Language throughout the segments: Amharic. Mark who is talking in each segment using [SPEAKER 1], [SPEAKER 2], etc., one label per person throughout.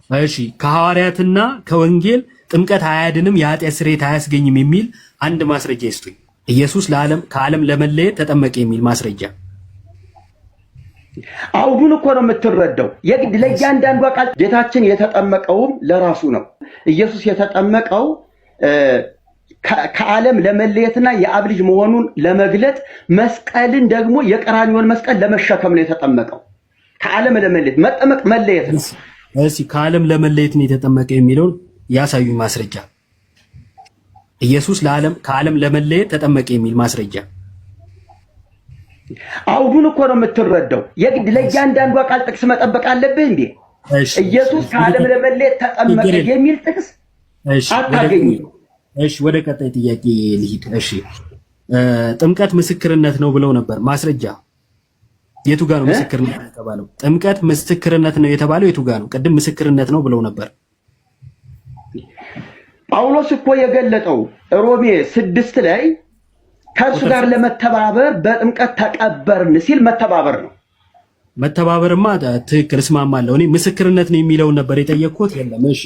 [SPEAKER 1] እሺ ከሐዋርያትና ከወንጌል ጥምቀት አያድንም የኃጢአት ስርየት አያስገኝም የሚል አንድ ማስረጃ ይስጡኝ። ኢየሱስ ከዓለም ለመለየት ተጠመቀ የሚል ማስረጃ።
[SPEAKER 2] አውዱን እኮ ነው የምትረዳው። የግድ ለእያንዳንዱ ቃል ጌታችን የተጠመቀውም ለራሱ ነው። ኢየሱስ የተጠመቀው ከዓለም ለመለየትና የአብ ልጅ መሆኑን ለመግለጥ መስቀልን ደግሞ የቀራንዮን መስቀል ለመሸከም ነው የተጠመቀው። ከዓለም ለመለየት መጠመቅ መለየት ነው።
[SPEAKER 1] እሺ ከዓለም ለመለየት ነው የተጠመቀ የሚለውን ያሳዩኝ ማስረጃ። ኢየሱስ ከዓለም ለመለየት ተጠመቀ የሚል ማስረጃ።
[SPEAKER 2] አውዱን እኮ ነው የምትረዳው። የግድ ለእያንዳንዱ ቃል ጥቅስ መጠበቅ አለብህ እንዴ? ኢየሱስ ከዓለም ለመለየት ተጠመቀ የሚል ጥቅስ አታገኝም።
[SPEAKER 1] እሺ ወደ ቀጣይ ጥያቄ ልሂድ። እሺ ጥምቀት ምስክርነት ነው ብለው ነበር። ማስረጃ የቱ ጋር ነው ምስክርነት የተባለው? ጥምቀት ምስክርነት ነው የተባለው የቱ ጋር ነው? ቅድም ምስክርነት ነው ብለው ነበር።
[SPEAKER 2] ጳውሎስ እኮ የገለጠው ሮሜ 6 ላይ ከእሱ ጋር ለመተባበር በጥምቀት ተቀበርን ሲል መተባበር ነው።
[SPEAKER 1] መተባበርማ ትክክል እስማማለሁ። እኔ ምስክርነት ነው የሚለውን ነበር የጠየቅኩት። የለም እሺ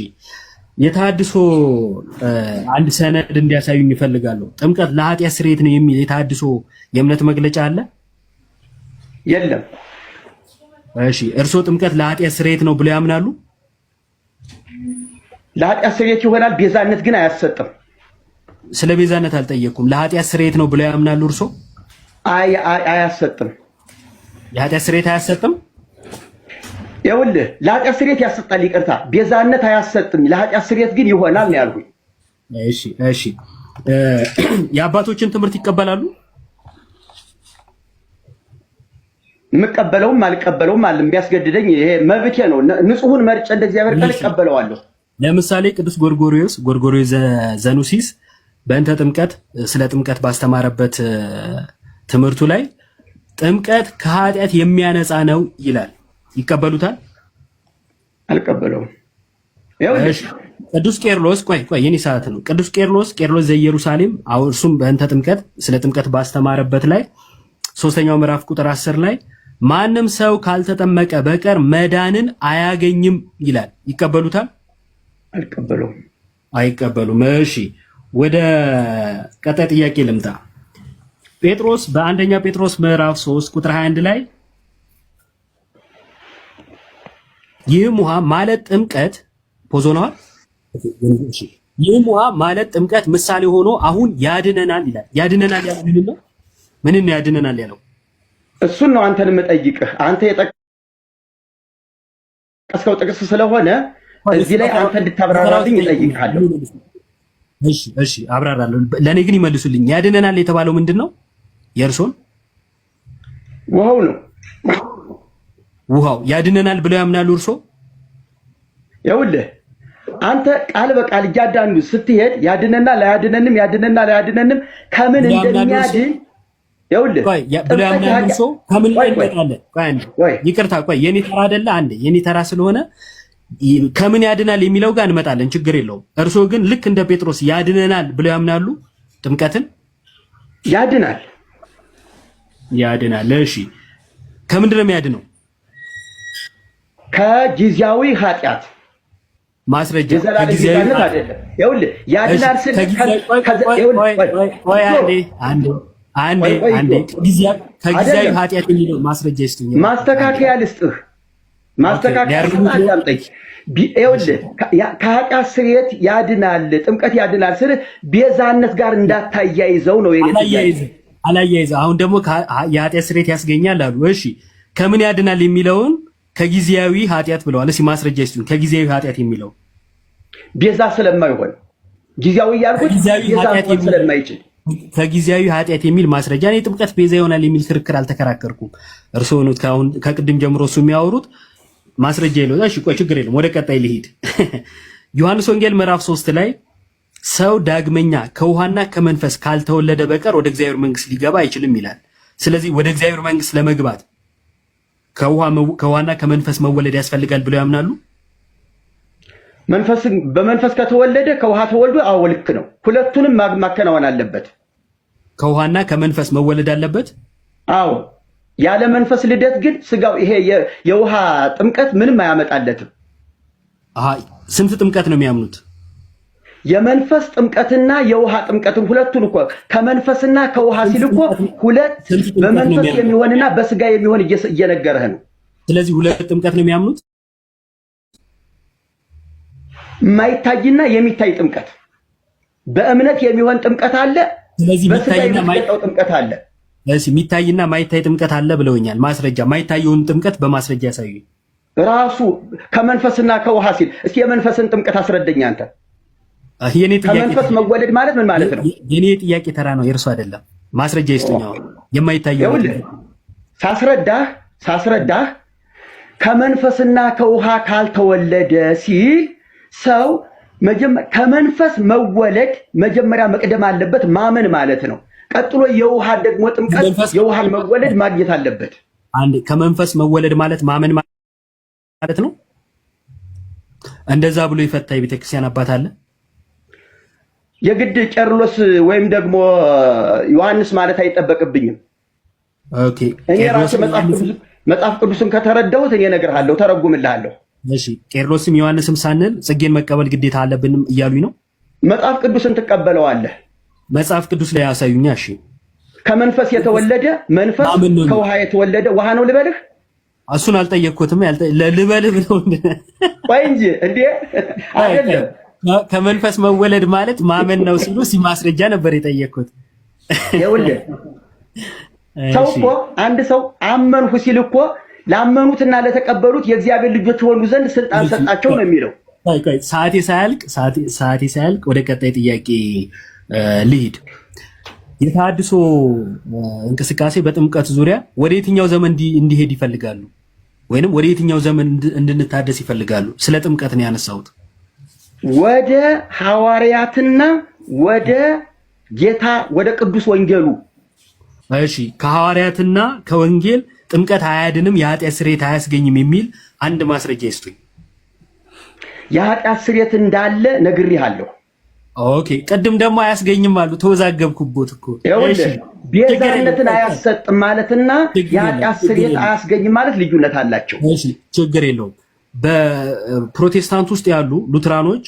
[SPEAKER 1] የተሐድሶ አንድ ሰነድ እንዲያሳዩኝ ይፈልጋሉ። ጥምቀት ለኃጢአት ስርየት ነው የሚል የተሐድሶ የእምነት መግለጫ አለ?
[SPEAKER 2] የለም።
[SPEAKER 1] እሺ እርስዎ ጥምቀት ለኃጢአት ስርየት ነው ብለው ያምናሉ?
[SPEAKER 2] ለኃጢአት ስርየት ይሆናል፣ ቤዛነት ግን አያሰጥም።
[SPEAKER 1] ስለ ቤዛነት አልጠየኩም። ለኃጢአት ስርየት ነው ብለው ያምናሉ እርስዎ?
[SPEAKER 2] አያሰጥም።
[SPEAKER 1] የኃጢአት ስርየት አያሰጥም?
[SPEAKER 2] ይኸውልህ ለኃጢአት ስርየት ያሰጣል፣ ይቅርታ፣ ቤዛነት አያሰጥም። ለኃጢአት ስርየት ግን ይሆናል ነው ያልኩኝ።
[SPEAKER 1] እሺ የአባቶችን ትምህርት ይቀበላሉ?
[SPEAKER 2] የምቀበለውም አልቀበለውም አለ። ቢያስገድደኝ ይሄ መብቴ ነው። ንጹሑን መርጬ እንደ እግዚአብሔር ቃል እቀበለዋለሁ።
[SPEAKER 1] ለምሳሌ ቅዱስ ጎርጎርዮስ ዘኑሲስ በእንተ ጥምቀት ስለ ጥምቀት ባስተማረበት ትምህርቱ ላይ ጥምቀት ከኃጢአት የሚያነጻ ነው ይላል። ይቀበሉታል?
[SPEAKER 2] አልቀበለውም።
[SPEAKER 1] ቅዱስ ቄርሎስ ቆይ የኔ ሰዓት ነው። ቅዱስ ቄርሎስ ዘኢየሩሳሌም እርሱም በእንተ ጥምቀት ስለ ጥምቀት ባስተማረበት ላይ 3ኛው ምዕራፍ ቁጥር 10 ላይ ማንም ሰው ካልተጠመቀ በቀር መዳንን አያገኝም ይላል። ይቀበሉታል?
[SPEAKER 2] አልቀበለውም።
[SPEAKER 1] አይቀበሉም። እሺ ወደ ቀጣይ ጥያቄ ልምጣ። ጴጥሮስ በአንደኛ ጴጥሮስ ምዕራፍ 3 ቁጥር 21 ላይ ይህም ውሃ ማለት ጥምቀት ፖዞናል። ይህም ውሃ ማለት ጥምቀት ምሳሌ ሆኖ አሁን ያድነናል ይላል። ያድነናል ያለው ምንን ያድነናል ያለው?
[SPEAKER 2] እሱን ነው አንተን የምጠይቅህ። አንተ የጠቀስከው ጥቅስ ስለሆነ እዚህ ላይ አንተ እንድታብራራልኝ እጠይቅሃለሁ።
[SPEAKER 1] እሺ አብራራለሁ። ለኔ ግን ይመልሱልኝ። ያድነናል የተባለው ምንድነው? የእርሶን
[SPEAKER 2] ውሃው ነው።
[SPEAKER 1] ውሃው ያድነናል ብለው ያምናሉ እርሶ?
[SPEAKER 2] ይኸውልህ አንተ ቃል በቃል እያዳንዱ ስትሄድ ያድነናል አያድነንም ከምን እንደሚያድን ይኸውልህ
[SPEAKER 1] ብለው ያምናሉ እርሶ? ከምን ላይ እንመጣለን? ይቅርታ የኔ ተራ አይደለ? አንዴ የኔ ተራ ስለሆነ ከምን ያድናል የሚለው ጋር እንመጣለን። ችግር የለውም። እርሶ ግን ልክ እንደ ጴጥሮስ ያድነናል ብለው ያምናሉ? ጥምቀትን
[SPEAKER 2] ያድናል።
[SPEAKER 1] እሺ ከምንድን ነው የሚያድነው?
[SPEAKER 2] ከጊዜያዊ ኃጢአት
[SPEAKER 1] ማስረጃ
[SPEAKER 2] ከጊዜያዊ አይደለም። ይኸውልህ ያድናል ስል አንዴ ከጊዜያዊ ኃጢአት የሚለው ማስረጃ ይስጡኝ። ማስተካከያ ልስጥህ። አዳምጠኝ። ይኸውልህ ከኃጢአት ስርየት ያድናል፣ ጥምቀት ያድናል ስል ቤዛነት ጋር እንዳታያይዘው ነው የኔ ጥያቄ።
[SPEAKER 1] አላያይዘው። አሁን ደግሞ የኃጢአት ስርየት ያስገኛል አሉ። እሺ ከምን ያድናል የሚለውን ከጊዜያዊ ኃጢአት ብለዋል። እስኪ ማስረጃ ይስጡኝ። ከጊዜያዊ ኃጢአት የሚለው
[SPEAKER 2] ቤዛ ስለማይሆን ጊዜያዊ ያልኩት ቤዛ ስለማይችል
[SPEAKER 1] ከጊዜያዊ ኃጢአት የሚል ማስረጃ። እኔ ጥምቀት ቤዛ ይሆናል የሚል ክርክር አልተከራከርኩም። እርስዎ ነው ከቅድም ጀምሮ እሱ የሚያወሩት ማስረጃ የለውም። እሺ ቆይ ችግር የለም። ወደ ቀጣይ ልሂድ። ዮሐንስ ወንጌል ምዕራፍ 3 ላይ ሰው ዳግመኛ ከውሃና ከመንፈስ ካልተወለደ በቀር ወደ እግዚአብሔር መንግስት ሊገባ አይችልም ይላል። ስለዚህ ወደ እግዚአብሔር መንግስት ለመግባት ከውሃና ከመንፈስ መወለድ ያስፈልጋል ብለው ያምናሉ?
[SPEAKER 2] በመንፈስ ከተወለደ ከውሃ ተወልዶ አዎ ልክ ነው። ሁለቱንም ማከናወን አለበት።
[SPEAKER 1] ከውሃና ከመንፈስ መወለድ አለበት።
[SPEAKER 2] አዎ ያለ መንፈስ ልደት ግን ስጋው ይሄ የውሃ ጥምቀት ምንም አያመጣለትም።
[SPEAKER 1] ስንት ጥምቀት ነው የሚያምኑት?
[SPEAKER 2] የመንፈስ ጥምቀትና የውሃ ጥምቀትን ሁለቱን እኮ ከመንፈስና ከውሃ ሲል እኮ ሁለት በመንፈስ የሚሆንና በስጋ የሚሆን እየነገረህ ነው።
[SPEAKER 1] ስለዚህ ሁለት ጥምቀት ነው የሚያምኑት።
[SPEAKER 2] የማይታይና የሚታይ ጥምቀት፣ በእምነት የሚሆን ጥምቀት አለ።
[SPEAKER 1] ስለዚህ
[SPEAKER 2] በስጋ የሚሆን ጥምቀት አለ።
[SPEAKER 1] ስለዚህ የሚታይና ማይታይ ጥምቀት አለ ብለውኛል። ማስረጃ ማይታየውን ጥምቀት በማስረጃ ያሳዩኝ። ራሱ
[SPEAKER 2] ከመንፈስና ከውሃ ሲል እስኪ የመንፈስን ጥምቀት አስረዳኝ አንተ።
[SPEAKER 1] የኔ ጥያቄ
[SPEAKER 2] ከመንፈስ መወለድ ማለት ምን ማለት ነው?
[SPEAKER 1] የኔ ጥያቄ ተራ ነው፣ የእርሱ አይደለም። ማስረጃ ይስጡኛው። የማይታየው
[SPEAKER 2] ሳስረዳህ ከመንፈስና ከውሃ ካልተወለደ ሲል ሰው ከመንፈስ መወለድ መጀመሪያ መቅደም አለበት፣ ማመን ማለት ነው። ቀጥሎ የውሃ ደግሞ ጥምቀት የውሃን መወለድ ማግኘት አለበት።
[SPEAKER 1] አንዴ ከመንፈስ መወለድ ማለት ማመን ማለት ነው። እንደዛ ብሎ የፈታ የቤተክርስቲያን አባት አለ?
[SPEAKER 2] የግድ ቄርሎስ ወይም ደግሞ ዮሐንስ ማለት አይጠበቅብኝም።
[SPEAKER 1] ኦኬ
[SPEAKER 2] እኔ ራሴ መጽሐፍ ቅዱስን ከተረዳሁት እኔ እነግርሃለሁ፣ ተረጉምልሃለሁ።
[SPEAKER 1] እሺ ቄርሎስም ዮሐንስም ሳንል ጽጌን መቀበል ግዴታ አለብንም እያሉኝ ነው።
[SPEAKER 2] መጽሐፍ ቅዱስን ትቀበለዋለህ?
[SPEAKER 1] መጽሐፍ ቅዱስ ላይ ያሳዩኛ። እሺ
[SPEAKER 2] ከመንፈስ የተወለደ መንፈስ፣ ከውሃ የተወለደ ውሃ ነው ልበልህ?
[SPEAKER 1] እሱን አልጠየቅኩትም። ልበልህ ብለው
[SPEAKER 2] ቆይ እንጂ እንዴ አይደለም።
[SPEAKER 1] ከመንፈስ መወለድ ማለት ማመን ነው ሲሉ ሲማስረጃ ነበር የጠየቅኩት።
[SPEAKER 2] ይኸውልህ ሰው እኮ አንድ ሰው አመንሁ ሲል እኮ ላመኑትና ለተቀበሉት የእግዚአብሔር ልጆች ሆኑ ዘንድ ስልጣን ሰጣቸው ነው የሚለው። ሰዓቴ ሳያልቅ ወደ ቀጣይ ጥያቄ ልሂድ። የተሐድሶ እንቅስቃሴ በጥምቀት ዙሪያ ወደ የትኛው ዘመን እንዲሄድ ይፈልጋሉ? ወይንም ወደ የትኛው ዘመን እንድንታደስ ይፈልጋሉ? ስለ ጥምቀት ነው ያነሳሁት። ወደ ሐዋርያትና ወደ ጌታ ወደ ቅዱስ ወንጌሉ።
[SPEAKER 1] እሺ ከሐዋርያትና ከወንጌል ጥምቀት አያድንም፣ የኃጢአት ስርየት አያስገኝም የሚል አንድ ማስረጃ ይስጡኝ።
[SPEAKER 2] የኃጢአት ስርየት እንዳለ ነግሬሃለሁ።
[SPEAKER 1] ኦኬ ቅድም ደግሞ አያስገኝም አሉ። ተወዛገብኩቦት እኮ።
[SPEAKER 2] እሺ ቤዛነትን አያሰጥም ማለትና የኃጢአት ስርየት አያስገኝም ማለት ልዩነት አላቸው።
[SPEAKER 1] እሺ ችግር የለውም። በፕሮቴስታንት ውስጥ ያሉ ሉትራኖች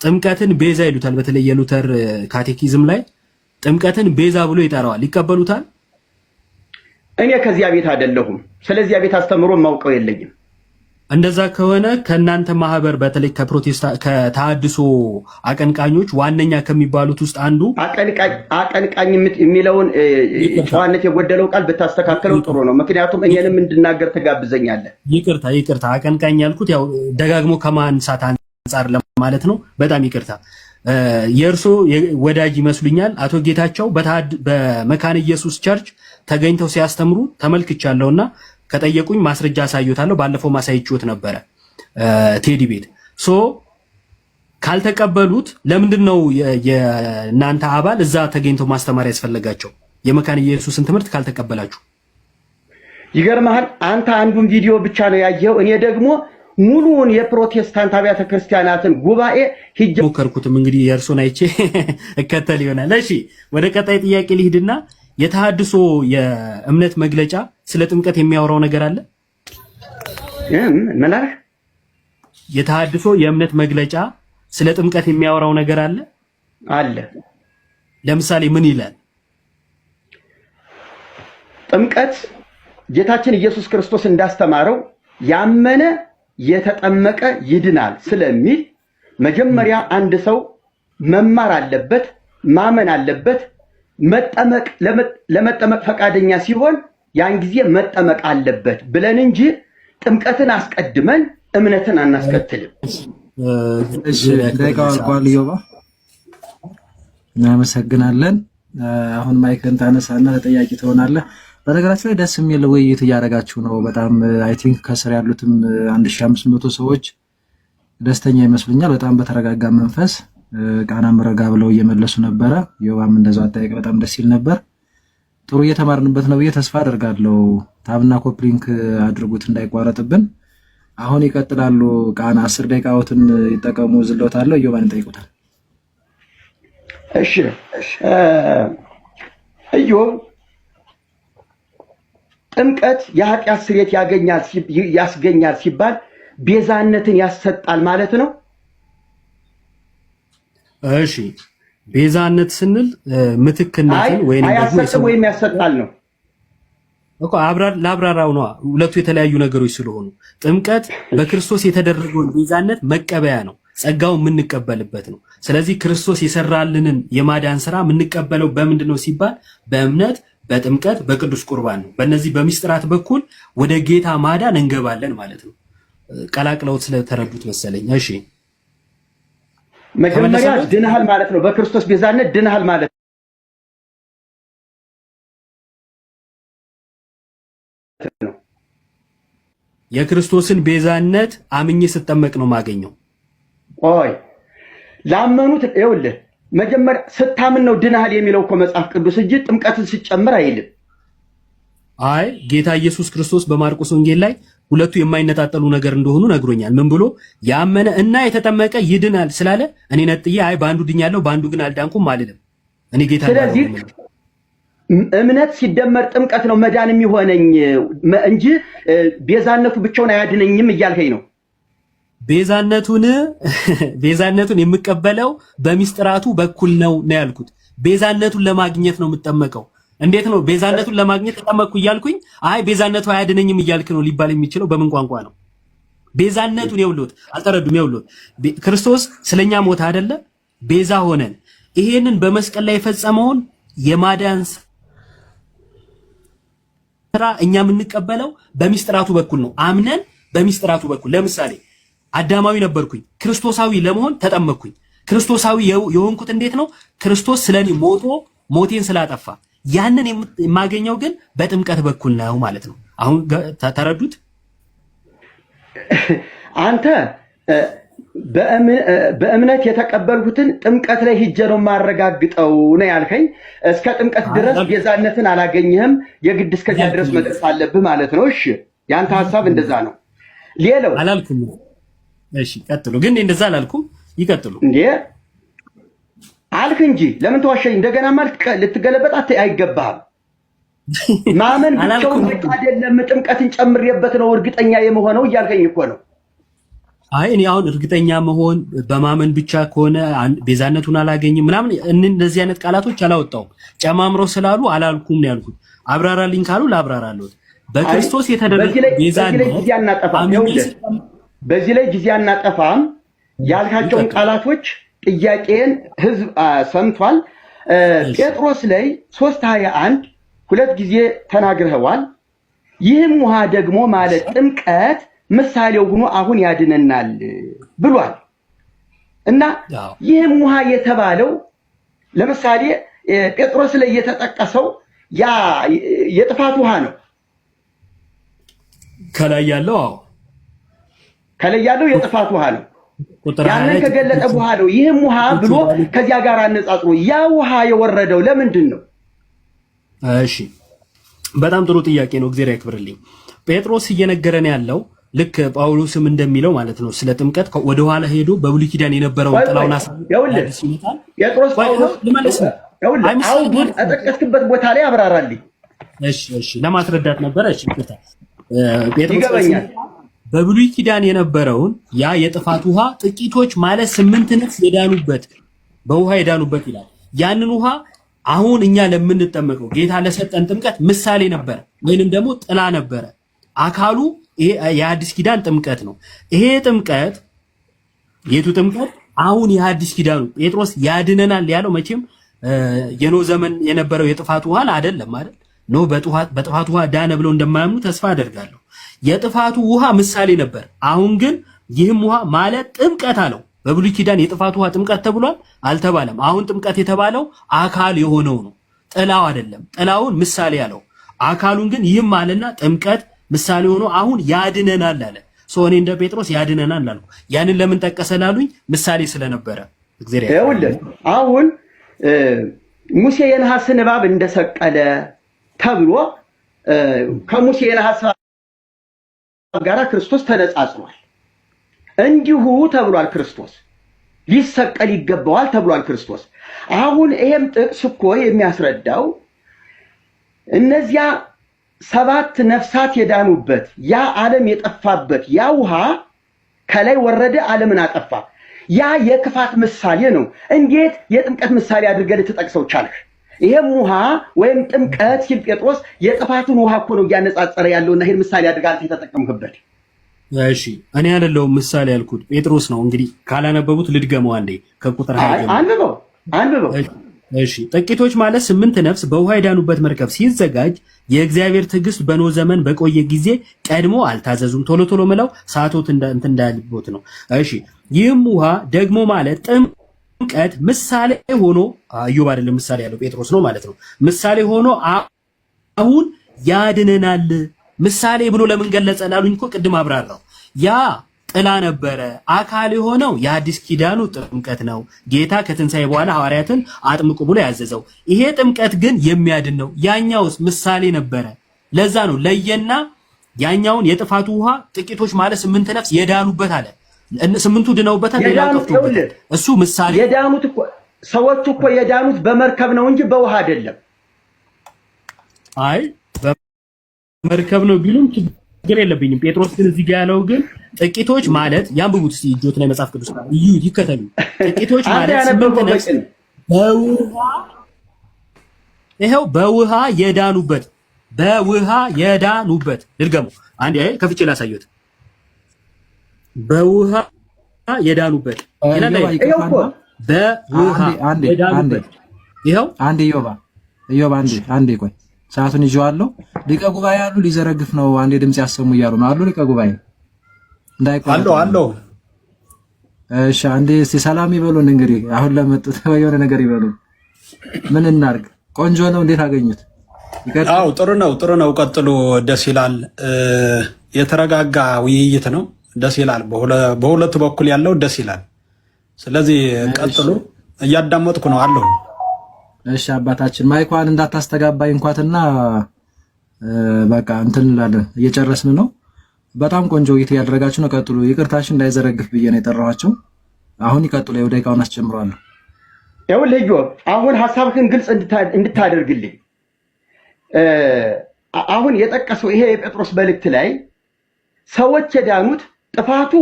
[SPEAKER 1] ጥምቀትን ቤዛ ይሉታል። በተለይ የሉተር ካቴኪዝም ላይ ጥምቀትን ቤዛ ብሎ ይጠራዋል። ይቀበሉታል?
[SPEAKER 2] እኔ ከዚያ ቤት አይደለሁም። ስለዚህ ቤት አስተምሮ ማውቀው የለኝም።
[SPEAKER 1] እንደዛ ከሆነ ከእናንተ ማህበር በተለይ ከተሐድሶ አቀንቃኞች ዋነኛ ከሚባሉት ውስጥ አንዱ
[SPEAKER 2] አቀንቃኝ የሚለውን ጨዋነት የጎደለው ቃል ብታስተካከለው ጥሩ ነው። ምክንያቱም እኔንም እንድናገር ትጋብዘኛለህ።
[SPEAKER 1] ይቅርታ አቀንቃኝ ያልኩት ያው ደጋግሞ ከማንሳት አንጻር ለማለት ነው። በጣም ይቅርታ። የእርሶ ወዳጅ ይመስሉኛል አቶ ጌታቸው በመካነ ኢየሱስ ቸርች ተገኝተው ሲያስተምሩ ተመልክቻለሁና ከጠየቁኝ ማስረጃ አሳዩታለሁ። ባለፈው ማሳይችሁት ነበረ ቴዲ ቤት። ካልተቀበሉት ለምንድን ነው የእናንተ አባል እዛ ተገኝተው ማስተማር ያስፈለጋቸው? የመካነ ኢየሱስን ትምህርት ካልተቀበላችሁ።
[SPEAKER 2] ይገርምሃል፣ አንተ አንዱን ቪዲዮ ብቻ ነው ያየኸው። እኔ ደግሞ ሙሉውን የፕሮቴስታንት አብያተ ክርስቲያናትን ጉባኤ ሂጅ
[SPEAKER 1] ሞከርኩትም። እንግዲህ የእርሱን አይቼ እከተል ይሆናል። እሺ ወደ ቀጣይ ጥያቄ ልሂድና የተሐድሶ የእምነት መግለጫ ስለ ጥምቀት የሚያወራው ነገር አለ?
[SPEAKER 2] ምን አለ?
[SPEAKER 1] የተሐድሶ የእምነት መግለጫ ስለ ጥምቀት የሚያወራው ነገር አለ?
[SPEAKER 2] አለ።
[SPEAKER 1] ለምሳሌ ምን ይላል?
[SPEAKER 2] ጥምቀት ጌታችን ኢየሱስ ክርስቶስ እንዳስተማረው ያመነ የተጠመቀ ይድናል ስለሚል መጀመሪያ አንድ ሰው መማር አለበት፣ ማመን አለበት። መጠመቅ ለመጠመቅ ፈቃደኛ ሲሆን ያን ጊዜ መጠመቅ አለበት ብለን እንጂ ጥምቀትን አስቀድመን እምነትን አናስከትልም።
[SPEAKER 3] እሺ ደቂቃው አልቋል። ዮባ እናመሰግናለን። አሁን ማይክን ታነሳና ተጠያቂ ትሆናለህ። በነገራችን ላይ ደስ የሚል ውይይት እያደረጋችሁ ነው። በጣም አይ ቲንክ ከስር ያሉትም 1500 ሰዎች ደስተኛ ይመስሉኛል። በጣም በተረጋጋ መንፈስ ቃናም ረጋ ብለው እየመለሱ ነበረ። ዮባም እንደዛው አጠያየቅ በጣም ደስ ይል ነበር። ጥሩ እየተማርንበት ነው ብዬ ተስፋ አደርጋለሁ። ታብና ኮፕሊንክ አድርጉት እንዳይቋረጥብን። አሁን ይቀጥላሉ። ቃና 10 ደቂቃዎትን ይጠቀሙ። ዝሎታለሁ። ዮባን ይጠይቁታል።
[SPEAKER 2] እሺ ኢዮብ ጥምቀት የኃጢአት ስርየት ያስገኛል ሲባል
[SPEAKER 4] ቤዛነትን ያሰጣል ማለት ነው?
[SPEAKER 2] እሺ ቤዛነት ስንል ምትክነትን
[SPEAKER 4] ወይም ያሰጣል ነው
[SPEAKER 2] እኮ ለአብራራው ነው። ሁለቱ የተለያዩ ነገሮች ስለሆኑ ጥምቀት በክርስቶስ የተደረገውን ቤዛነት መቀበያ ነው፣ ጸጋው የምንቀበልበት ነው። ስለዚህ ክርስቶስ የሰራልንን የማዳን ስራ የምንቀበለው በምንድን ነው ሲባል በእምነት፣ በጥምቀት፣ በቅዱስ ቁርባን ነው። በእነዚህ በሚስጥራት በኩል ወደ ጌታ ማዳን እንገባለን ማለት ነው። ቀላቅለውት ስለተረዱት መሰለኝ። እሺ
[SPEAKER 4] መጀመሪያ ድነሃል ማለት ነው። በክርስቶስ ቤዛነት ድነሃል ማለት ነው።
[SPEAKER 2] የክርስቶስን ቤዛነት አምኜ ስጠመቅ ነው ማገኘው።
[SPEAKER 4] ቆይ ላመኑት ይኸውልህ መጀመሪያ ስታምን ነው ድነሃል የሚለው እኮ መጽሐፍ ቅዱስ እንጂ ጥምቀትን ሲጨምር አይልም።
[SPEAKER 2] አይ ጌታ ኢየሱስ ክርስቶስ በማርቆስ ወንጌል ላይ ሁለቱ የማይነጣጠሉ ነገር እንደሆኑ ነግሮኛል። ምን ብሎ ያመነ እና የተጠመቀ ይድናል ስላለ እኔ ነጥዬ አይ በአንዱ ድኛለሁ በአንዱ ግን አልዳንኩም አልልም። እኔ ጌታ
[SPEAKER 4] ስለዚህ እምነት ሲደመር ጥምቀት ነው መዳን የሚሆነኝ እንጂ ቤዛነቱ ብቻውን አያድነኝም እያልከኝ ነው።
[SPEAKER 2] ቤዛነቱን የምቀበለው በሚስጥራቱ በኩል ነው ያልኩት። ቤዛነቱን ለማግኘት ነው የምጠመቀው። እንዴት ነው ቤዛነቱን ለማግኘት ተጠመቅኩ እያልኩኝ አይ ቤዛነቱ አያድነኝም እያልክ ነው ሊባል የሚችለው በምን ቋንቋ ነው? ቤዛነቱን ይውሉት አልተረዱም። ይውሉት ክርስቶስ ስለኛ ሞተ አይደለ? ቤዛ ሆነን ይሄንን በመስቀል ላይ የፈጸመውን የማዳን ስራ እኛ የምንቀበለው በሚስጥራቱ በኩል ነው። አምነን በሚስጥራቱ በኩል ለምሳሌ አዳማዊ ነበርኩኝ፣ ክርስቶሳዊ ለመሆን ተጠመቅኩኝ። ክርስቶሳዊ የሆንኩት እንዴት ነው? ክርስቶስ ስለኔ ሞቴን ስላጠፋ ያንን የማገኘው ግን በጥምቀት በኩል ነው ማለት ነው። አሁን ተረዱት?
[SPEAKER 4] አንተ በእምነት የተቀበልኩትን ጥምቀት ላይ ሂጄ ነው የማረጋግጠው ነው ያልከኝ። እስከ ጥምቀት ድረስ ቤዛነትን አላገኘህም፣ የግድ እስከዚያ ድረስ መድረስ አለብህ ማለት ነው። እሺ ያንተ ሐሳብ እንደዛ ነው። ሌላው
[SPEAKER 2] አላልኩም። እሺ ቀጥሉ። ግን እንደዛ አላልኩም። ይቀጥሉ
[SPEAKER 4] እንዴ አልክ እንጂ ለምን ተዋሸኝ? እንደገና ማለት ልትገለበጥ አይገባህም። ማመን ብቻውን በቂ አይደለም፣ ጥምቀትን ጨምሬበት ነው እርግጠኛ የመሆነው እያልከኝ እኮ ነው።
[SPEAKER 2] አይ እኔ አሁን እርግጠኛ መሆን በማመን ብቻ ከሆነ ቤዛነቱን አላገኝም ምናምን እንደዚህ አይነት ቃላቶች አላወጣውም። ጨማምረው ስላሉ አላልኩም ነው ያልኩት። አብራራልኝ ካሉ ላብራራለሁ። በክርስቶስ የተደረገ ቤዛነት
[SPEAKER 4] በዚህ ላይ ጊዜ አናጠፋም ያልካቸውን ቃላቶች ጥያቄን ህዝብ ሰምቷል። ጴጥሮስ ላይ 3:21 ሁለት ጊዜ ተናግረዋል። ይህም ውሃ ደግሞ ማለት ጥምቀት ምሳሌው ሆኖ አሁን ያድነናል ብሏል። እና ይህም ውሃ የተባለው ለምሳሌ ጴጥሮስ ላይ የተጠቀሰው ያ የጥፋት ውሃ ነው። ከላይ ያለው የጥፋት ውሃ ነው። ያንን ከገለጠ በኋላ ይህም ውሃ ብሎ ከዚያ ጋር አነጻጽሮ ያ ውሃ የወረደው ለምንድን ነው?
[SPEAKER 2] እሺ በጣም ጥሩ ጥያቄ ነው። እግዚአብሔር ያክብርልኝ። ጴጥሮስ እየነገረን ያለው ልክ ጳውሎስም እንደሚለው ማለት ነው ስለ ጥምቀት ወደ ኋላ ሄዶ በብሉይ ኪዳን የነበረውን ጥላውና
[SPEAKER 4] ጴጥሮስ ጳውሎስ አሁን አጠቀስክበት ቦታ ላይ አብራራልኝ።
[SPEAKER 2] እሺ ለማስረዳት ነበረ። እሺ ጴጥሮስ በብሉይ ኪዳን የነበረውን ያ የጥፋት ውሃ ጥቂቶች ማለት 8 ነፍስ የዳኑበት በውሃ የዳኑበት ይላል። ያንን ውሃ አሁን እኛ ለምንጠመቀው ጌታ ለሰጠን ጥምቀት ምሳሌ ነበረ ወይንም ደግሞ ጥላ ነበረ። አካሉ የአዲስ ኪዳን ጥምቀት ነው። ይሄ ጥምቀት የቱ ጥምቀት? አሁን የአዲስ ኪዳኑ ጴጥሮስ ያድነናል ያለው መቼም የኖህ ዘመን የነበረው የጥፋት ውሃ አይደለም አይደል? ኖህ በጥፋት ውሃ ዳነ ብለው እንደማያምኑ ተስፋ አደርጋለሁ። የጥፋቱ ውሃ ምሳሌ ነበር። አሁን ግን ይህም ውሃ ማለት ጥምቀት አለው። በብሉይ ኪዳን የጥፋት ውሃ ጥምቀት ተብሏል አልተባለም። አሁን ጥምቀት የተባለው አካል የሆነው ነው፣ ጥላው አይደለም። ጥላውን ምሳሌ ያለው አካሉን ግን ይህም አለና ጥምቀት ምሳሌ ሆኖ አሁን ያድነናል አለ። እኔ እንደ ጴጥሮስ ያድነናል አልኩ። ያንን ለምን ጠቀሰ ላሉኝ ምሳሌ ስለነበረ
[SPEAKER 4] እግዚአብሔር አሁን ሙሴ የነሐስን እባብ እንደሰቀለ ተብሎ ከሙሴ የነሐስ ጋራ ክርስቶስ ተነጻጽሯል። እንዲሁ ተብሏል። ክርስቶስ ሊሰቀል ይገባዋል ተብሏል። ክርስቶስ አሁን ይሄም ጥቅስ እኮ የሚያስረዳው እነዚያ 7 ነፍሳት የዳኑበት ያ ዓለም የጠፋበት ያ ውሃ ከላይ ወረደ፣ ዓለምን አጠፋ። ያ የክፋት ምሳሌ ነው። እንዴት የጥምቀት ምሳሌ አድርገህ ልትጠቅሰው ቻልህ? ይሄም ውሃ ወይም ጥምቀት ሲል ጴጥሮስ የጥፋቱን ውሃ እኮ ነው እያነጻጸረ ያለውና ይሄን ምሳሌ አድርገህ አንተ የተጠቀምክበት።
[SPEAKER 2] እሺ እኔ አይደለሁም ምሳሌ ያልኩት ጴጥሮስ ነው። እንግዲህ ካላነበቡት ልድገመው አንዴ ከቁጥር 20
[SPEAKER 4] አንብበው።
[SPEAKER 2] እሺ ጥቂቶች ማለት 8 ነፍስ በውሃ የዳኑበት መርከብ ሲዘጋጅ የእግዚአብሔር ትዕግስት በኖህ ዘመን በቆየ ጊዜ ቀድሞ አልታዘዙም። ቶሎ ቶሎ ምለው ሰዓቶት እንዳልቦት ነው። እሺ ይህም ውሃ ደግሞ ማለት ጥምቀት ምሳሌ ሆኖ ኢዮብ አይደለም ምሳሌ ያለው ጴጥሮስ ነው ማለት ነው። ምሳሌ ሆኖ አሁን ያድነናል። ምሳሌ ብሎ ለምን ገለጸ ላሉኝ እኮ ቅድም አብራራው። ያ ጥላ ነበረ፣ አካል የሆነው የአዲስ ኪዳኑ ጥምቀት ነው። ጌታ ከትንሣኤ በኋላ ሐዋርያትን አጥምቁ ብሎ ያዘዘው። ይሄ ጥምቀት ግን የሚያድን ነው። ያኛውስ ምሳሌ ነበረ። ለዛ ነው ለየና ያኛውን የጥፋቱ ውሃ ጥቂቶች ማለት 8 ነፍስ የዳኑበት አለ። 8ቱ ድነውበታል፣ ሌላው ጠፍቶበታል። እሱ ምሳሌ
[SPEAKER 4] የዳኑት እኮ ሰዎቹ እኮ የዳኑት በመርከብ ነው እንጂ በውሃ አይደለም።
[SPEAKER 2] አይ በመርከብ ነው ቢሉም ችግር የለብኝም። ጴጥሮስ ግን እዚህ ጋር ያለው ግን ጥቂቶች ማለት ያንብቡት እስቲ እጆት ላይ መጽሐፍ ቅዱስ እዩ ይከተሉ። ጥቂቶች ማለት 8 ነፍስ በውሃ የዳኑበት ልድገሙ አንዴ ከፍቼ ላሳየት። በውሃ የዳኑበት ይኸው አንዴ
[SPEAKER 3] ኢዮብ አንዴ ቆይ ሰዓቱን ይዤዋለሁ። ሊቀ ጉባኤ አሉ ሊዘረግፍ ነው። አንዴ ድምጽ ያሰሙ እያሉ ነው አሉ ሊቀ ጉባኤ እንዳይቆጣ አሎ። እሺ አንዴ እስቲ ሰላም ይበሉን። እንግዲህ አሁን ለመጡት የሆነ ነገር ይበሉ። ምን እናርግ? ቆንጆ ነው። እንዴት አገኙት?
[SPEAKER 5] አው ጥሩ ነው። ቀጥሉ። ደስ ይላል። የተረጋጋ ውይይት ነው። ደስ ይላል። በሁለቱ በኩል ያለው ደስ ይላል። ስለዚህ ቀጥሉ። እያዳመጥኩ ነው አለው።
[SPEAKER 3] እሺ አባታችን ማይኳን እንዳታስተጋባይ እንኳንና በቃ እንትን እንላለን። እየጨረስን ነው። በጣም ቆንጆ ውይይት ያደረጋችሁ ነው። ቀጥሉ። ይቅርታችን እንዳይዘረግፍ ብዬ ነው የጠራኋቸው። አሁን ይቀጥሉ። የደቂቃውን አስጀምራለሁ።
[SPEAKER 4] ይኸውልህ ኢዮብ አሁን ሐሳብህን ግልጽ እንድታደርግልኝ አሁን የጠቀሰው ይሄ የጴጥሮስ መልእክት ላይ ሰዎች የዳኑት ጥፋቱ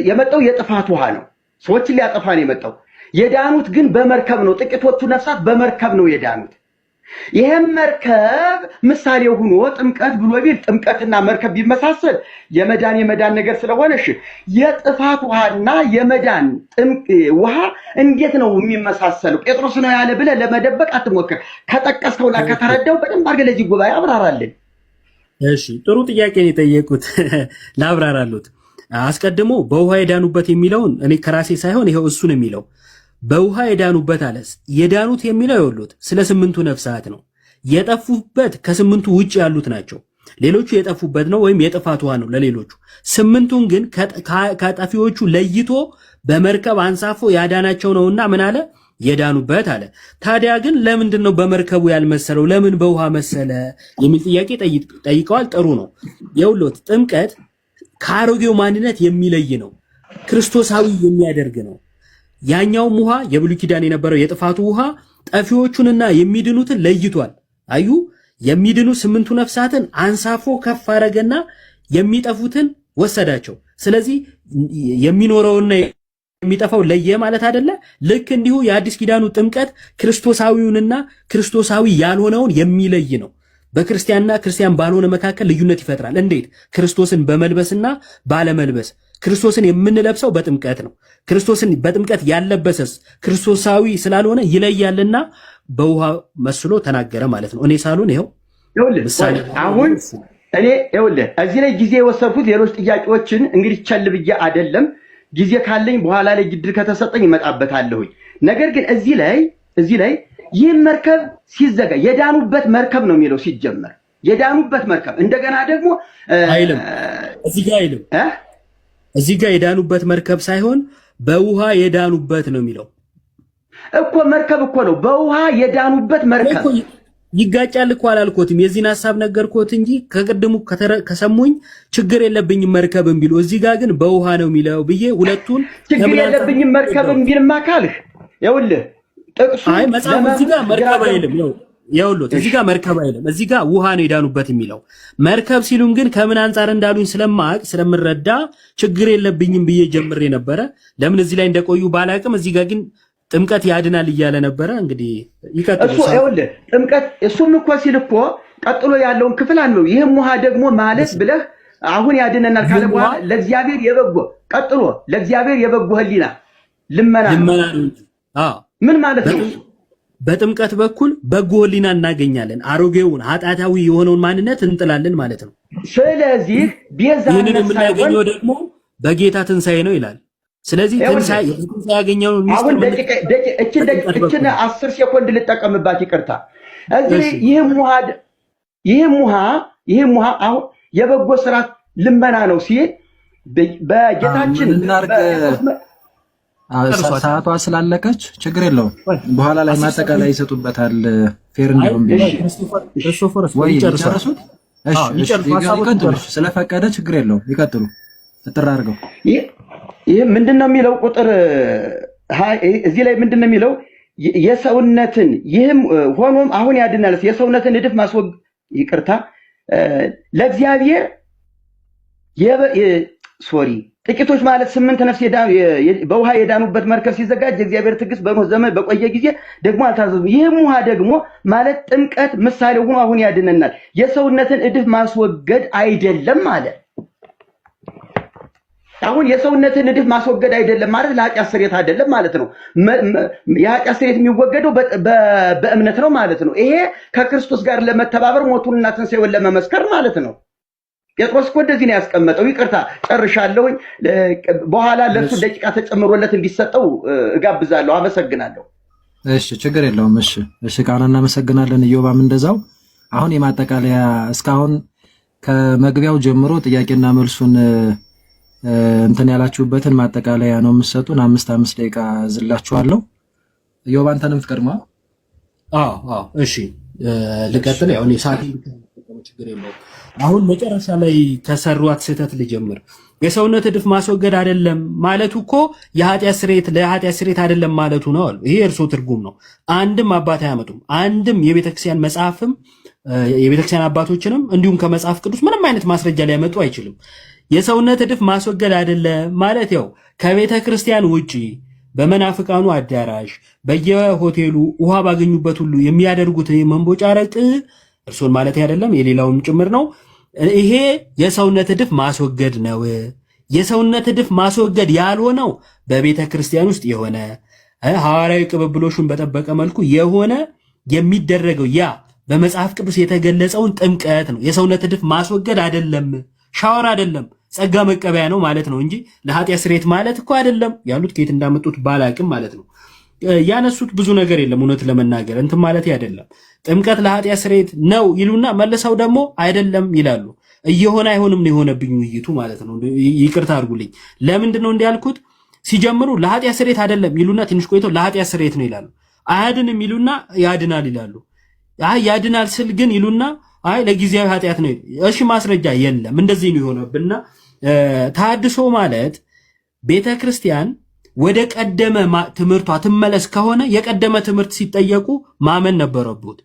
[SPEAKER 4] የመጣው የጥፋት ውሃ ነው። ሰዎችን ሊያጠፋ ነው የመጣው። የዳኑት ግን በመርከብ ነው። ጥቂቶቹ ነፍሳት በመርከብ ነው የዳኑት። ይሄም መርከብ ምሳሌ ሆኖ ጥምቀት ብሎ ቢል ጥምቀትና መርከብ ቢመሳሰል የመዳን ነገር ስለሆነ እሺ የጥፋት ውሃና የመዳን ውሃ እንዴት ነው የሚመሳሰለው? ጴጥሮስ ነው ያለ ብለህ ለመደበቅ አትሞክር። ከጠቀስከውና ከተረዳው በደንብ አድርገህ ለዚህ ጉባኤ አብራራልን።
[SPEAKER 2] እሺ ጥሩ ጥያቄ ነው የጠየቁት። ላብራራሉት። አስቀድሞ በውሃ የዳኑበት የሚለውን እኔ ከራሴ ሳይሆን ይሄው እሱ ነው የሚለው። በውሃ የዳኑበት አለ። የዳኑት የሚለው ይወሉት ስለ 8ቱ ነፍሳት ነው። የጠፉበት ከ8ቱ ውጭ ያሉት ናቸው። ሌሎቹ የጠፉበት ነው ወይም የጥፋት ውሃ ነው ለሌሎቹ። 8ቱን ግን ከጠፊዎቹ ለይቶ በመርከብ አንሳፎ ያዳናቸው ነውና ምን አለ? የዳኑበት አለ። ታዲያ ግን ለምንድን ነው በመርከቡ ያልመሰለው? ለምን በውሃ መሰለ የሚል ጥያቄ ጠይቀዋል። ጥሩ ነው። የውሎት ጥምቀት ከአሮጌው ማንነት የሚለይ ነው። ክርስቶሳዊ የሚያደርግ ነው። ያኛውም ውሃ የብሉይ ኪዳን የነበረው የጥፋቱ ውሃ ጠፊዎቹንና የሚድኑትን ለይቷል። አዩ የሚድኑ 8ቱ ነፍሳትን አንሳፎ ከፍ አረገና የሚጠፉትን ወሰዳቸው። ስለዚህ የሚኖረውና የሚጠፋው ለየ ማለት አይደለ? ልክ እንዲሁ የአዲስ ኪዳኑ ጥምቀት ክርስቶሳዊውንና ክርስቶሳዊ ያልሆነውን የሚለይ ነው። በክርስቲያንና ክርስቲያን ባልሆነ መካከል ልዩነት ይፈጥራል። እንዴት? ክርስቶስን በመልበስና ባለመልበስ። ክርስቶስን የምንለብሰው በጥምቀት ነው። ክርስቶስን በጥምቀት ያለበሰስ ክርስቶሳዊ ስላልሆነ ይለያልና በውሃ መስሎ ተናገረ ማለት ነው። እኔ ሳሉን ይኸው
[SPEAKER 4] አሁን እኔ ይኸውልህ እዚህ ላይ ጊዜ የወሰድኩት ሌሎች ጥያቄዎችን እንግዲህ ቸል ብዬ አይደለም። ጊዜ ካለኝ በኋላ ላይ ግድል ከተሰጠኝ እመጣበታለሁኝ። ነገር ግን እዚህ ላይ ይህ መርከብ ሲዘጋ የዳኑበት መርከብ ነው የሚለው ሲጀመር የዳኑበት መርከብ እንደገና ደግሞ
[SPEAKER 2] አይልም። እዚህ ጋር የዳኑበት መርከብ ሳይሆን በውሃ የዳኑበት ነው የሚለው
[SPEAKER 4] እኮ መርከብ እኮ ነው። በውሃ የዳኑበት መርከብ
[SPEAKER 2] ይጋጫል እኮ አላልኮትም። የዚህን ሐሳብ ነገርኮት እንጂ ከቅድሙ ከሰሙኝ ችግር የለብኝም መርከብም ቢሉ እዚህ ጋር ግን በውሃ ነው የሚለው ብዬ ሁለቱን
[SPEAKER 4] ችግር የለብኝም መርከብም ቢልማ ካልህ ይኸውልህ ጥቅሱ
[SPEAKER 2] አይ መጽሐፍ እዚህ ጋር መርከብ አይልም። ይኸውልህ እዚህ ጋር መርከብ አይደለም፣ እዚህ ጋር ውሃ ነው የዳኑበት የሚለው። መርከብ ሲሉም ግን ከምን አንጻር እንዳሉኝ ስለማቅ ስለምረዳ ችግር የለብኝም ብዬ ጀምሬ ነበረ። ለምን እዚህ ላይ እንደቆዩ ባላቅም፣ እዚህ ጋር ግን ጥምቀት ያድናል እያለ ነበረ። እንግዲህ ይቀጥሉ።
[SPEAKER 4] እሱ ይኸውልህ ጥምቀት እሱም እኮ ሲል እኮ ቀጥሎ ያለውን ክፍል አንብብ። ይህም ውሃ ደግሞ ማለት ብለህ አሁን ያድነናል ካለ በኋላ ለእግዚአብሔር የበጎ ቀጥሎ ለእግዚአብሔር የበጎ ህሊና ልመና ምን ማለት ነው?
[SPEAKER 2] በጥምቀት በኩል በጎ ህሊና እናገኛለን። አሮጌውን ኃጢአታዊ የሆነውን ማንነት እንጥላለን ማለት ነው።
[SPEAKER 4] ስለዚህ
[SPEAKER 2] ይህንን የምናገኘው ደግሞ በጌታ ትንሣኤ ነው ይላል። ስለዚህ ትንሣኤ ያገኘው
[SPEAKER 4] አሁን እችን 10 ሴኮንድ ልጠቀምባት፣ ይቅርታ። እዚህ ይህም ውሃ አሁን የበጎ ስራ ልመና ነው ሲል በጌታችን
[SPEAKER 3] ሰዓቷ ስላለቀች ችግር የለውም። በኋላ ላይ ማጠቃላይ ይሰጡበታል። ፌር እንዲሆን ወይ ጨርሱት። ይቀጥሉ። ስለፈቀደ ችግር የለውም። ይቀጥሉ። እጥራ አድርገው።
[SPEAKER 4] ይህ ምንድነው የሚለው ቁጥር እዚህ ላይ ምንድነው የሚለው? የሰውነትን ይህም ሆኖም አሁን ያድናል የሰውነትን እድፍ ማስወገድ ይቅርታ ለእግዚአብሔር ሶሪ ጥቂቶች ማለት 8 ነፍስ በውሃ የዳኑበት መርከብ ሲዘጋጅ የእግዚአብሔር ትዕግስት በኖህ ዘመን በቆየ ጊዜ ደግሞ አልታዘዙም። ይህም ውሃ ደግሞ ማለት ጥምቀት ምሳሌ ሆኖ አሁን ያድነናል የሰውነትን እድፍ ማስወገድ አይደለም ማለት። አሁን የሰውነትን እድፍ ማስወገድ አይደለም ማለት ለኃጢአት ስርየት አይደለም ማለት ነው። የኃጢአት ስርየት የሚወገደው በእምነት ነው ማለት ነው። ይሄ ከክርስቶስ ጋር ለመተባበር ሞቱንና ትንሣኤውን ለመመስከር ማለት ነው። ጴጥሮስ እኮ እንደዚህ ነው ያስቀመጠው። ይቅርታ ጨርሻለሁኝ። በኋላ ለሱ ደቂቃ ተጨምሮለት እንዲሰጠው እጋብዛለሁ። አመሰግናለሁ።
[SPEAKER 3] እሺ ችግር የለውም። እሺ ቃና እናመሰግናለን። ኢዮባም እንደዛው። አሁን የማጠቃለያ እስካሁን ከመግቢያው ጀምሮ ጥያቄና መልሱን እንትን ያላችሁበትን ማጠቃለያ ነው የምትሰጡን። 5 ደቂቃ ዝላችኋለሁ። ኢዮብ አንተንም ትቀድማ።
[SPEAKER 2] እሺ ልቀጥል። ያው እኔ ሰዓት ችግር የለውም። አሁን መጨረሻ ላይ ከሰሯት ስህተት ልጀምር። የሰውነት እድፍ ማስወገድ አይደለም ማለቱ እኮ ለኃጢአት ስርየት አይደለም ማለቱ ነው አሉ። ይሄ እርሶ ትርጉም ነው። አንድም አባት አያመጡም። አንድም የቤተክርስቲያን መጽሐፍም የቤተክርስቲያን አባቶችንም እንዲሁም ከመጽሐፍ ቅዱስ ምንም አይነት ማስረጃ ሊያመጡ አይችልም። የሰውነት እድፍ ማስወገድ አይደለም ማለት ያው ከቤተ ክርስቲያን ውጪ በመናፍቃኑ አዳራሽ በየሆቴሉ ውሃ ባገኙበት ሁሉ የሚያደርጉት መንቦጫረቅ እርሶን ማለት አይደለም የሌላውም ጭምር ነው። ይሄ የሰውነት እድፍ ማስወገድ ነው። የሰውነት እድፍ ማስወገድ ያልሆነው በቤተ ክርስቲያን ውስጥ የሆነ ሐዋርያዊ ቅብብሎሹን በጠበቀ መልኩ የሆነ የሚደረገው ያ በመጽሐፍ ቅዱስ የተገለጸውን ጥምቀት ነው። የሰውነት እድፍ ማስወገድ አይደለም፣ ሻወር አይደለም፣ ጸጋ መቀበያ ነው ማለት ነው እንጂ ለኃጢአት ስርየት ማለት እኮ አይደለም ያሉት። ከየት እንዳመጡት ባላቅም ማለት ነው። ያነሱት ብዙ ነገር የለም እውነት ለመናገር እንትን ማለት አይደለም። ጥምቀት ለኃጢአት ስርየት ነው ይሉና መልሰው ደግሞ አይደለም ይላሉ። እየሆነ አይሆንም ነው የሆነብኝ ውይይቱ ማለት ነው። ይቅርታ አድርጉልኝ። ለምንድን ነው እንዲያልኩት? ሲጀምሩ ለኃጢአት ስርየት አይደለም ይሉና ትንሽ ቆይተው ለኃጢአት ስርየት ነው ይላሉ። አያድንም ይሉና ያድናል ይላሉ። ያድናል ስል ግን ይሉና አይ ለጊዜያዊ ኃጢአት ነው። እሺ ማስረጃ የለም። እንደዚህ ነው የሆነብንና ተሐድሶ ማለት ቤተክርስቲያን ወደ ቀደመ ትምህርቷ ትመለስ ከሆነ የቀደመ ትምህርት ሲጠየቁ ማመን ነበረበት።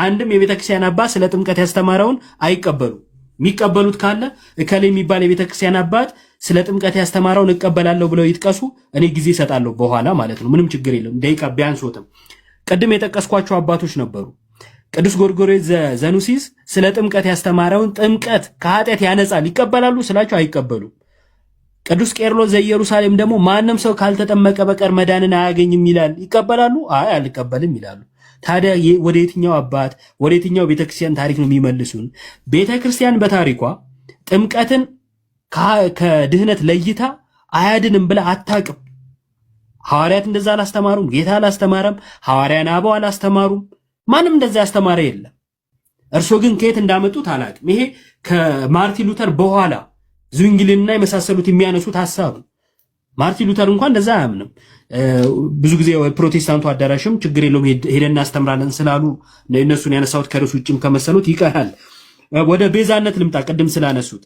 [SPEAKER 2] አንድም የቤተክርስቲያን አባት ስለ ጥምቀት ያስተማረውን አይቀበሉ። የሚቀበሉት ካለ እከሌ የሚባል የቤተክርስቲያን አባት ስለ ጥምቀት ያስተማረውን እቀበላለሁ ብለው ይጥቀሱ። እኔ ጊዜ እሰጣለሁ በኋላ ማለት ነው። ምንም ችግር የለም። ደቂቃ ቢያንሶትም ቅድም የጠቀስኳቸው አባቶች ነበሩ። ቅዱስ ጎርጎርዮስ ዘኑሲስ ስለ ጥምቀት ያስተማረውን ጥምቀት ከኃጢአት ያነጻል ይቀበላሉ ስላቸው አይቀበሉም። ቅዱስ ቄርሎስ ዘኢየሩሳሌም ደግሞ ማንም ሰው ካልተጠመቀ በቀር መዳንን አያገኝም ይላል። ይቀበላሉ? አይ አልቀበልም ይላሉ። ታዲያ ወደ የትኛው አባት ወደ የትኛው ቤተክርስቲያን ታሪክ ነው የሚመልሱን? ቤተክርስቲያን በታሪኳ ጥምቀትን ከድህነት ለይታ አያድንም ብላ አታቅም። ሐዋርያት እንደዛ አላስተማሩም። ጌታ አላስተማረም። ሐዋርያን አበው አላስተማሩም። ማንም እንደዛ ያስተማረ የለም። እርሶ ግን ከየት እንዳመጡት አላቅም። ይሄ ከማርቲን ሉተር በኋላ ዙንግልና የመሳሰሉት የሚያነሱት ሐሳብ ነው። ማርቲን ሉተር እንኳን እንደዛ አያምንም። ብዙ ጊዜ ፕሮቴስታንቱ አዳራሽም ችግር የለውም ሄደን እናስተምራለን ስላሉ እነሱን ያነሳሁት ከርዕሱ ውጭም ከመሰሉት ይቀራል። ወደ ቤዛነት ልምጣ። ቅድም ስላነሱት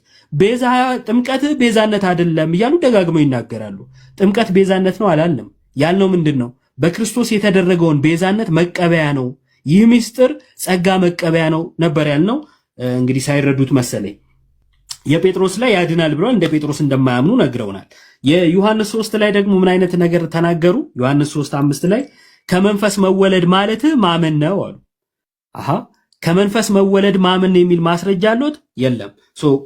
[SPEAKER 2] ጥምቀት ቤዛነት አይደለም እያሉ ደጋግመው ይናገራሉ። ጥምቀት ቤዛነት ነው አላልንም። ያልነው ምንድን ነው? በክርስቶስ የተደረገውን ቤዛነት መቀበያ ነው። ይህ ምስጢር ጸጋ መቀበያ ነው ነበር ያልነው። እንግዲህ ሳይረዱት መሰለኝ የጴጥሮስ ላይ ያድናል ብለዋል። እንደ ጴጥሮስ እንደማያምኑ ነግረውናል። የዮሐንስ 3 ላይ ደግሞ ምን አይነት ነገር ተናገሩ? ዮሐንስ 3:5 ላይ ከመንፈስ መወለድ ማለት ማመን ነው አሉ። አሃ ከመንፈስ መወለድ ማመን የሚል ማስረጃ አለዎት? የለም።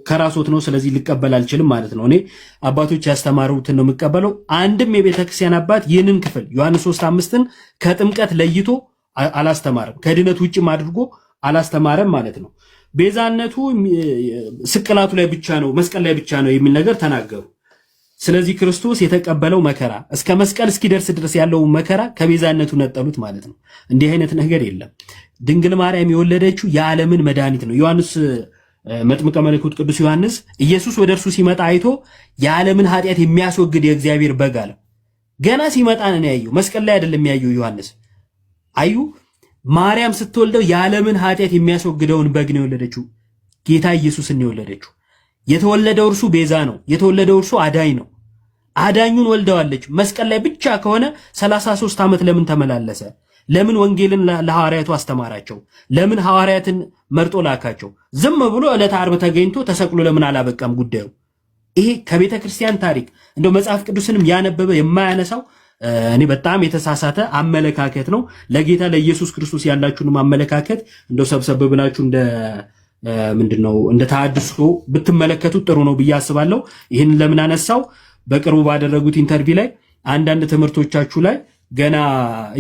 [SPEAKER 2] ከራስዎት ነው። ስለዚህ ልቀበል አልችልም ማለት ነው። እኔ አባቶች ያስተማሩትን ነው የምቀበለው። አንድም የቤተ ክርስቲያን አባት ይህንን ክፍል ዮሐንስ 3:5ን ከጥምቀት ለይቶ አላስተማረም፣ ከድነት ውጭም አድርጎ አላስተማረም ማለት ነው። ቤዛነቱ ስቅላቱ ላይ ብቻ ነው፣ መስቀል ላይ ብቻ ነው የሚል ነገር ተናገሩ። ስለዚህ ክርስቶስ የተቀበለው መከራ እስከ መስቀል እስኪደርስ ድረስ ያለው መከራ ከቤዛነቱ ነጠሉት ማለት ነው። እንዲህ አይነት ነገር የለም። ድንግል ማርያም የወለደችው የዓለምን መድኃኒት ነው። ዮሐንስ መጥምቀ መለኮት ቅዱስ ዮሐንስ ኢየሱስ ወደ እርሱ ሲመጣ አይቶ የዓለምን ኃጢአት የሚያስወግድ የእግዚአብሔር በግ አለ። ገና ሲመጣ ነው ያየው፣ መስቀል ላይ አይደለም ያየው ዮሐንስ። አዩ ማርያም ስትወልደው የዓለምን ኃጢአት የሚያስወግደውን በግ ነው የወለደችው። ጌታ ኢየሱስን ነው የወለደችው። የተወለደው እርሱ ቤዛ ነው። የተወለደው እርሱ አዳኝ ነው። አዳኙን ወልደዋለች። መስቀል ላይ ብቻ ከሆነ 33 ዓመት ለምን ተመላለሰ? ለምን ወንጌልን ለሐዋርያቱ አስተማራቸው? ለምን ሐዋርያትን መርጦ ላካቸው? ዝም ብሎ ዕለተ ዓርብ ተገኝቶ ተሰቅሎ ለምን አላበቃም ጉዳዩ? ይሄ ከቤተ ክርስቲያን ታሪክ እንደው መጽሐፍ ቅዱስንም ያነበበ የማያነሳው እኔ በጣም የተሳሳተ አመለካከት ነው። ለጌታ ለኢየሱስ ክርስቶስ ያላችሁንም አመለካከት እንደው ሰብሰብ ብላችሁ እንደ ተሐድሶ ብትመለከቱት ጥሩ ነው ብዬ አስባለሁ። ይህን ለምን አነሳው? በቅርቡ ባደረጉት ኢንተርቪው ላይ አንዳንድ ትምህርቶቻችሁ ላይ ገና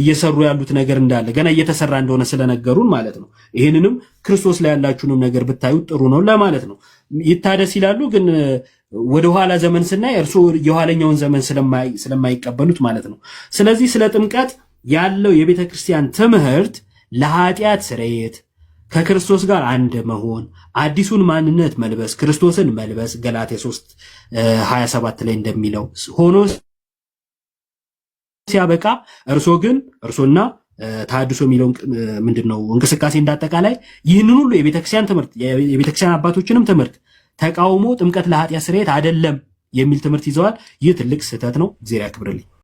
[SPEAKER 2] እየሰሩ ያሉት ነገር እንዳለ ገና እየተሰራ እንደሆነ ስለነገሩን ማለት ነው። ይህንንም ክርስቶስ ላይ ያላችሁንም ነገር ብታዩት ጥሩ ነው ለማለት ነው። ይታደስ ይላሉ፣ ግን ወደ ኋላ ዘመን ስናይ እርሱ የኋለኛውን ዘመን ስለማይቀበሉት ማለት ነው። ስለዚህ ስለ ጥምቀት ያለው የቤተ ክርስቲያን ትምህርት ለኃጢአት ስርየት፣ ከክርስቶስ ጋር አንድ መሆን፣ አዲሱን ማንነት መልበስ፣ ክርስቶስን መልበስ ገላትያ 3:27 ላይ እንደሚለው ሆኖ ሲያበቃ እርሶና ተሐድሶ የሚለው ምንድነው እንቅስቃሴ እንዳጠቃላይ ይህንን ሁሉ የቤተክርስቲያን ትምህርት የቤተክርስቲያን አባቶችንም ትምህርት ተቃውሞ ጥምቀት ለኃጢአት ስርየት አይደለም የሚል ትምህርት ይዘዋል። ይህ ትልቅ ስህተት ነው። እግዚአብሔር ያክብርልኝ።